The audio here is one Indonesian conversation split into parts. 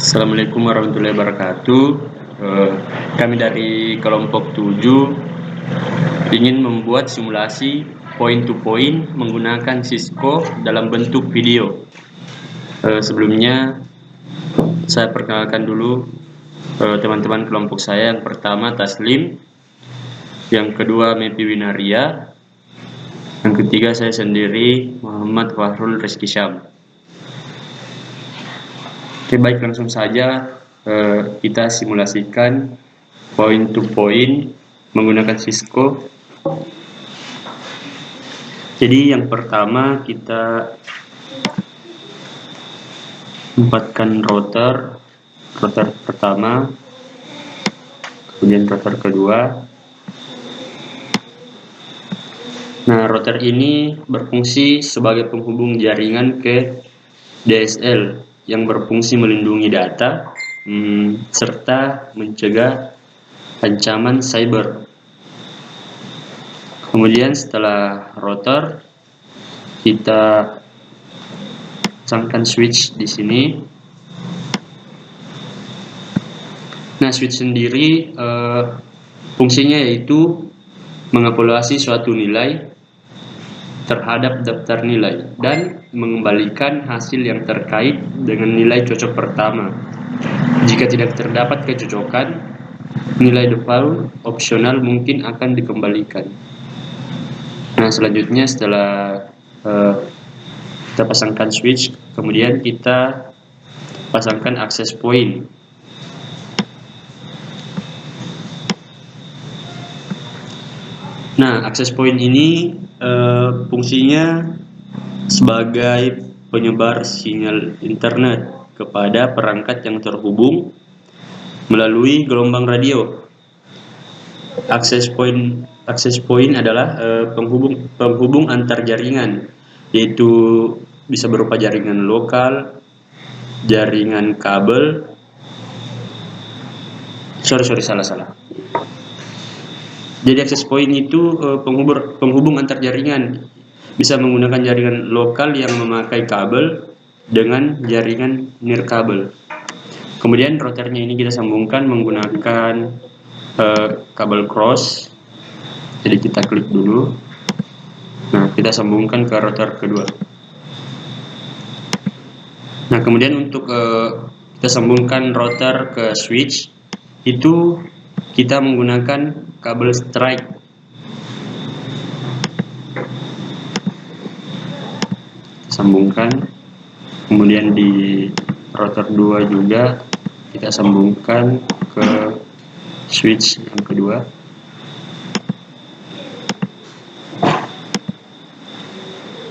Assalamualaikum warahmatullahi wabarakatuh. Kami dari kelompok 7 ingin membuat simulasi point to point menggunakan Cisco dalam bentuk video. Sebelumnya saya perkenalkan dulu teman-teman kelompok saya. Yang pertama Taslim, yang kedua Mepi Winaria, yang ketiga saya sendiri Muhammad Fahrul Rizky Syam. Oke, baik, langsung saja kita simulasikan point to point menggunakan Cisco. Jadi yang pertama kita tempatkan router pertama, kemudian router kedua. Nah, router ini berfungsi sebagai penghubung jaringan ke DSL yang berfungsi melindungi data serta mencegah ancaman cyber. Kemudian setelah router, kita pasangkan switch di sini. Nah, switch sendiri fungsinya yaitu mengevaluasi suatu nilai terhadap daftar nilai dan mengembalikan hasil yang terkait dengan nilai cocok pertama. Jika tidak terdapat kecocokan, nilai default opsional mungkin akan dikembalikan. Nah, selanjutnya setelah kita pasangkan switch, kemudian kita pasangkan access point. Nah, access point ini fungsinya sebagai penyebar sinyal internet kepada perangkat yang terhubung melalui gelombang radio. Access point adalah penghubung antar jaringan, yaitu bisa berupa jaringan lokal, jaringan kabel. Salah. Jadi access point itu penghubung antar jaringan, bisa menggunakan jaringan lokal yang memakai kabel dengan jaringan nirkabel. Kemudian routernya ini kita sambungkan menggunakan kabel cross. Jadi kita klik dulu. Nah, kita sambungkan ke router kedua. Nah, kemudian untuk kita sambungkan router ke switch, itu kita menggunakan kabel strike. Sambungkan. Kemudian di router 2 juga kita sambungkan ke switch yang kedua.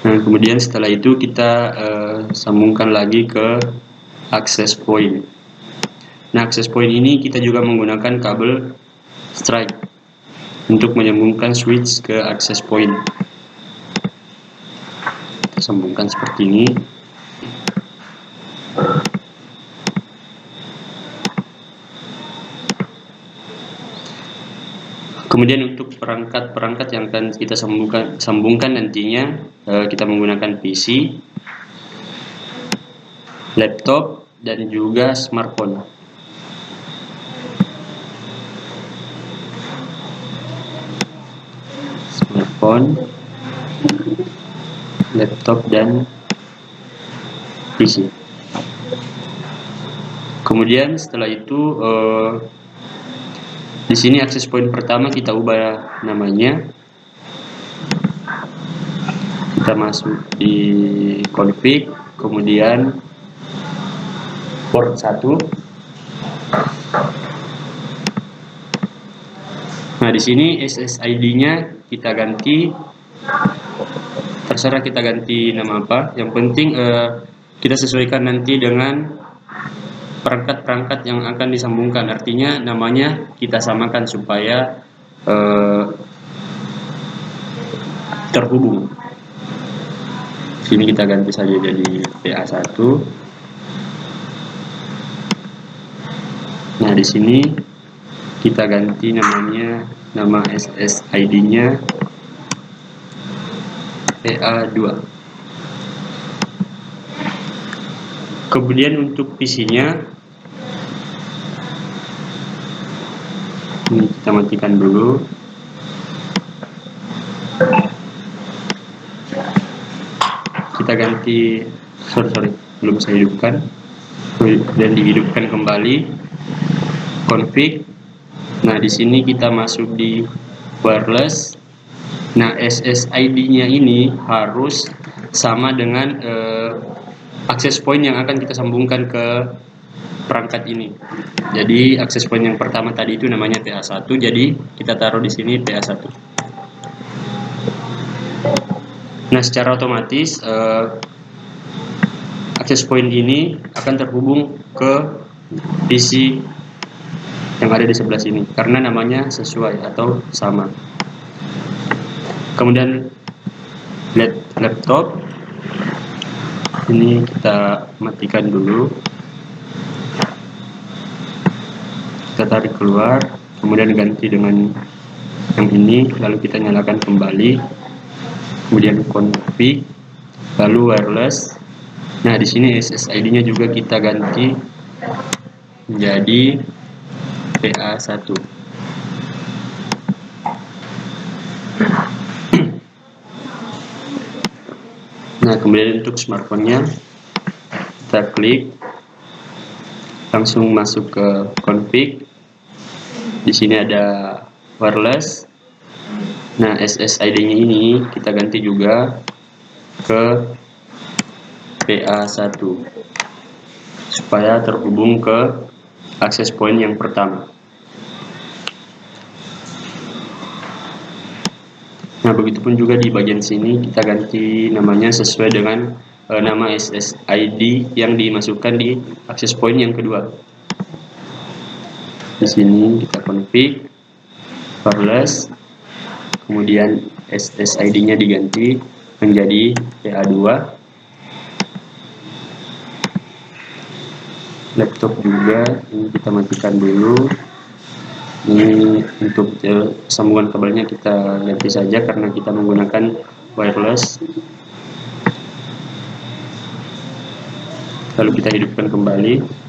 Nah, kemudian setelah itu kita sambungkan lagi ke access point. Nah, access point ini kita juga menggunakan kabel strike untuk menyambungkan switch ke access point. Kita sambungkan seperti ini. Kemudian untuk perangkat yang akan kita sambungkan nantinya, kita menggunakan PC, laptop, dan juga smartphone. Laptop, dan PC. Kemudian setelah itu di sini access point pertama kita ubah namanya. Kita masuk di config, kemudian port 1. Nah, di sini SSID-nya kita ganti, terserah kita ganti nama apa. Yang penting kita sesuaikan nanti dengan perangkat-perangkat yang akan disambungkan. Artinya namanya kita samakan supaya terhubung. Sini kita ganti saja jadi PA1. Nah, di sini kita ganti namanya, nama SSID-nya PA2. Kemudian untuk PC-nya Ini kita matikan dulu. Kita ganti, sorry, belum saya hidupkan. Dan dihidupkan kembali. Config. Nah, di sini kita masuk di wireless. Nah, SSID-nya ini harus sama dengan access point yang akan kita sambungkan ke perangkat ini. Jadi access point yang pertama tadi itu namanya PA1, jadi kita taruh di sini PA1. Nah, secara otomatis access point ini akan terhubung ke PC yang ada di sebelah sini karena namanya sesuai atau sama. Kemudian laptop ini kita matikan dulu. Kita tarik keluar, kemudian ganti dengan yang ini, lalu kita nyalakan kembali, kemudian config, lalu wireless. Nah, di sini SSID-nya juga kita ganti menjadi PA1. Nah, kemudian untuk smartphone-nya kita klik, langsung masuk ke config. Di sini ada wireless. Nah, SSID-nya ini kita ganti juga ke PA1 supaya terhubung ke access point yang pertama. Nah, begitupun juga di bagian sini kita ganti namanya sesuai dengan nama SSID yang dimasukkan di access point yang kedua. Di sini kita config wireless, kemudian SSID-nya diganti menjadi PA2. Laptop juga ini kita matikan dulu. Ini untuk sambungan kabelnya kita ganti saja karena kita menggunakan wireless. Lalu kita hidupkan kembali.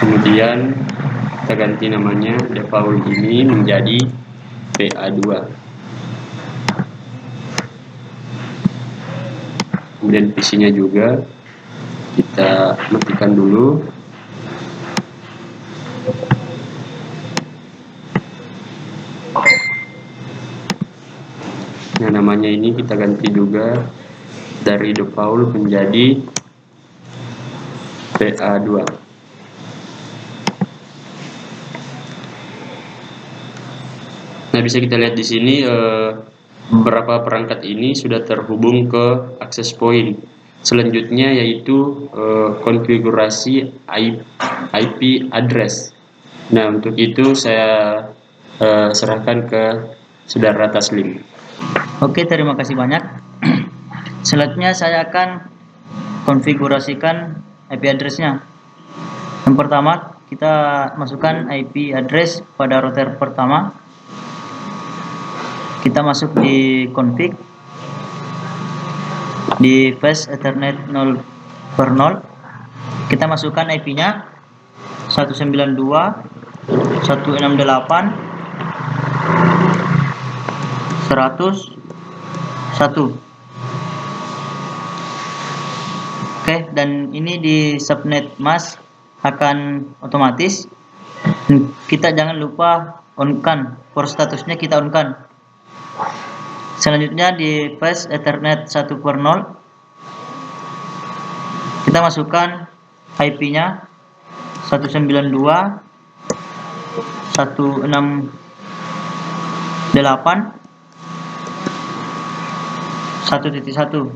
Kemudian kita ganti namanya default ini menjadi PA2. Kemudian PC-nya juga kita matikan dulu. Nah, namanya ini kita ganti juga dari default menjadi PA2. Nah, bisa kita lihat di sini beberapa perangkat ini sudah terhubung ke access point. Selanjutnya yaitu konfigurasi IP address. Nah, untuk itu saya serahkan ke Saudara Taslim. Oke, terima kasih banyak. Selanjutnya saya akan konfigurasikan IP address-nya. Yang pertama, kita masukkan IP address pada router pertama. Kita masuk di config, di fast ethernet 0/0. Kita masukkan IP-nya 192.168.100.1. Oke, dan ini di subnet mask akan otomatis. Kita jangan lupa on-kan, for statusnya kita on-kan. Selanjutnya di fast ethernet 1/0 kita masukkan IP-nya 192.168.1.1.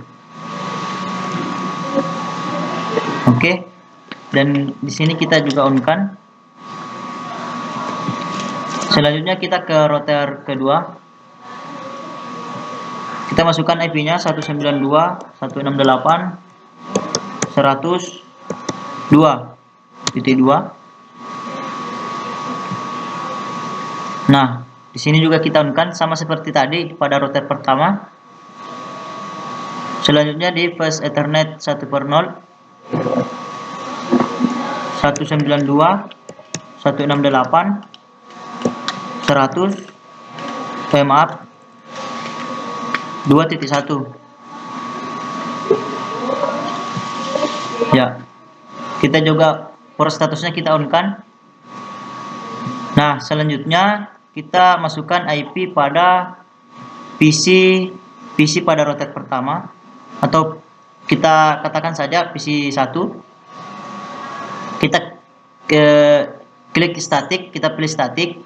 Oke, dan di sini kita juga on-kan. Selanjutnya kita ke router kedua. Kita masukkan IP-nya 192.168.100.2.2. Nah, di sini juga kita on-kan sama seperti tadi pada router pertama. Selanjutnya di fast ethernet 1/0 192.168.1.1. 168 100 maaf 2.1 ya. Kita juga port statusnya kita on kan. Nah, selanjutnya kita masukkan IP pada PC pada router pertama, atau kita katakan saja PC 1. Kita klik static, kita pilih static,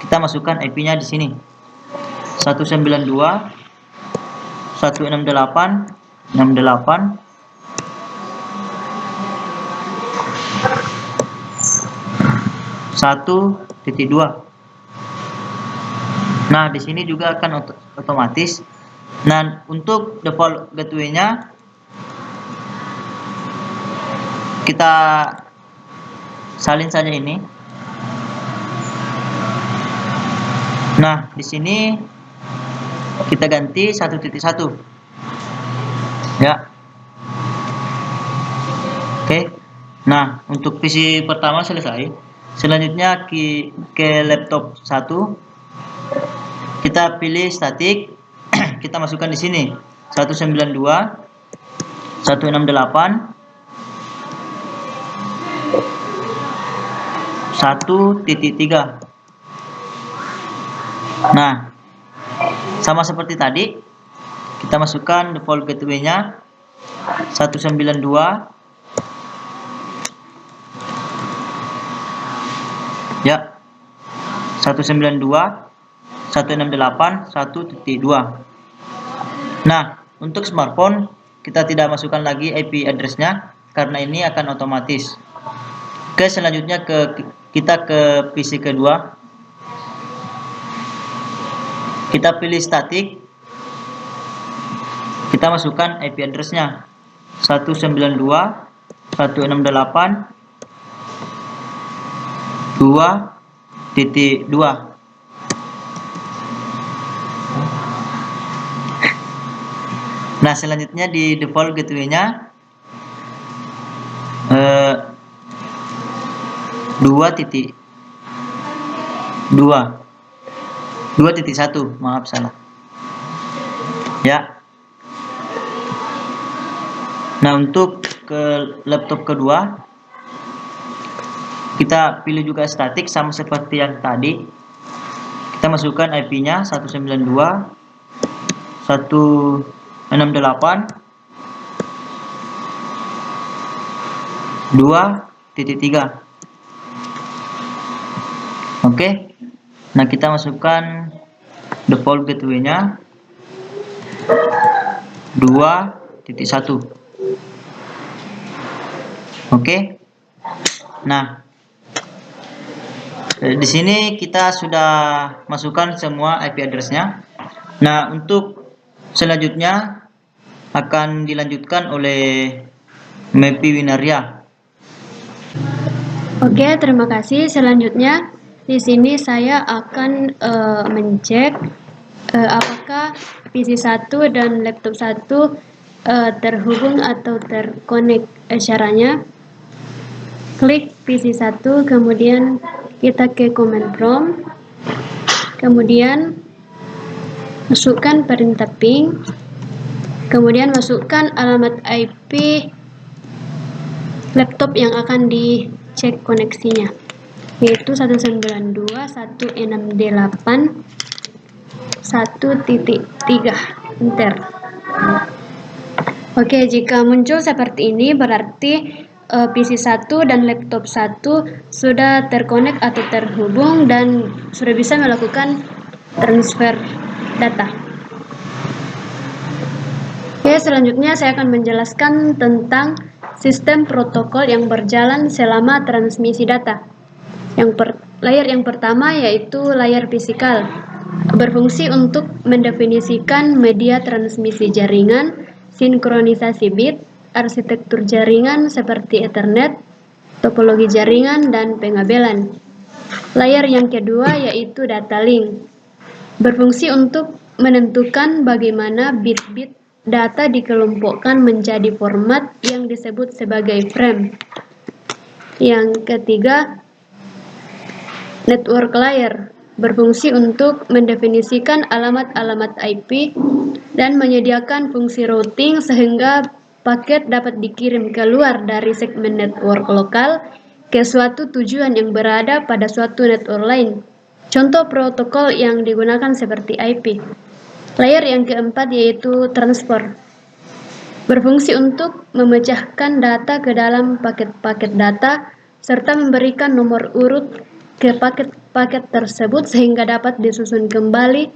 kita masukkan IP-nya di sini. 192 168 68 1.2. Nah, di sini juga akan otomatis. Nah, untuk default gateway-nya kita salin saja ini. Nah, di sini kita ganti 1.1 ya. Oke. Nah, untuk PC pertama selesai. Selanjutnya ke laptop 1. Kita pilih static, kita masukkan di sini 192 168 1.3. Nah, sama seperti tadi, kita masukkan default gateway-nya 192 ya, 192 168 1.2. Nah, untuk smartphone kita tidak masukkan lagi IP address-nya karena ini akan otomatis. Oke, selanjutnya kita ke PC kedua. Kita pilih static. Kita masukkan IP address-nya 192 168 2.2. Nah, selanjutnya di default gateway-nya 2.1, maaf salah ya. Nah, untuk ke laptop kedua kita pilih juga static sama seperti yang tadi. Kita masukkan IP-nya 192 168 2.3. Oke. Nah, kita masukkan default gateway-nya 2.1. Oke. Nah, di sini kita sudah masukkan semua IP address-nya. Nah, untuk selanjutnya akan dilanjutkan oleh Mepi Winaria. Oke, terima kasih. Selanjutnya di sini saya akan mencek apakah PC 1 dan laptop 1 terhubung atau terkonek. Caranya klik PC 1, kemudian kita ke command prompt, kemudian masukkan perintah ping, kemudian masukkan alamat IP laptop yang akan dicek koneksinya, yaitu 192.168.1.3. enter. Oke, jika muncul seperti ini berarti PC 1 dan laptop 1 sudah terkonek atau terhubung dan sudah bisa melakukan transfer data. Oke, selanjutnya saya akan menjelaskan tentang sistem protokol yang berjalan selama transmisi data. Layar yang pertama yaitu layar fisikal, berfungsi untuk mendefinisikan media transmisi jaringan, sinkronisasi bit, arsitektur jaringan seperti Ethernet, topologi jaringan, dan pengabelan. Layar yang kedua yaitu data link, berfungsi untuk menentukan bagaimana bit-bit data dikelompokkan menjadi format yang disebut sebagai frame. Yang ketiga Network layer berfungsi untuk mendefinisikan alamat-alamat IP dan menyediakan fungsi routing sehingga paket dapat dikirim keluar dari segmen network lokal ke suatu tujuan yang berada pada suatu network lain. Contoh protokol yang digunakan seperti IP. Layer yang keempat yaitu transport. Berfungsi untuk memecahkan data ke dalam paket-paket data serta memberikan nomor urut ke paket-paket tersebut sehingga dapat disusun kembali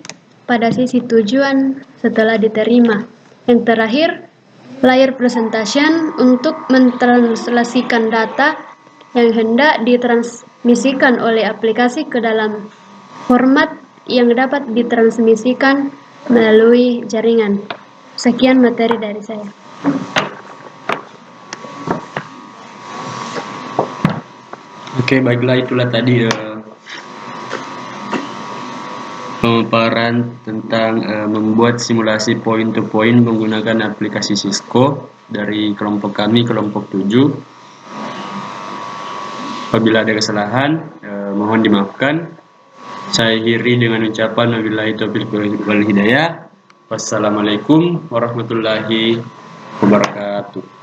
pada sisi tujuan setelah diterima. Yang terakhir, layer presentation untuk mentranslasikan data yang hendak ditransmisikan oleh aplikasi ke dalam format yang dapat ditransmisikan melalui jaringan. Sekian materi dari saya. Oke, baiklah, itulah tadi pemaparan tentang membuat simulasi point to point menggunakan aplikasi Cisco dari kelompok kami, kelompok 7. Apabila ada kesalahan, mohon dimaafkan. Saya akhiri dengan ucapan wabillahi taufiq wal hidayah. Wassalamualaikum warahmatullahi wabarakatuh.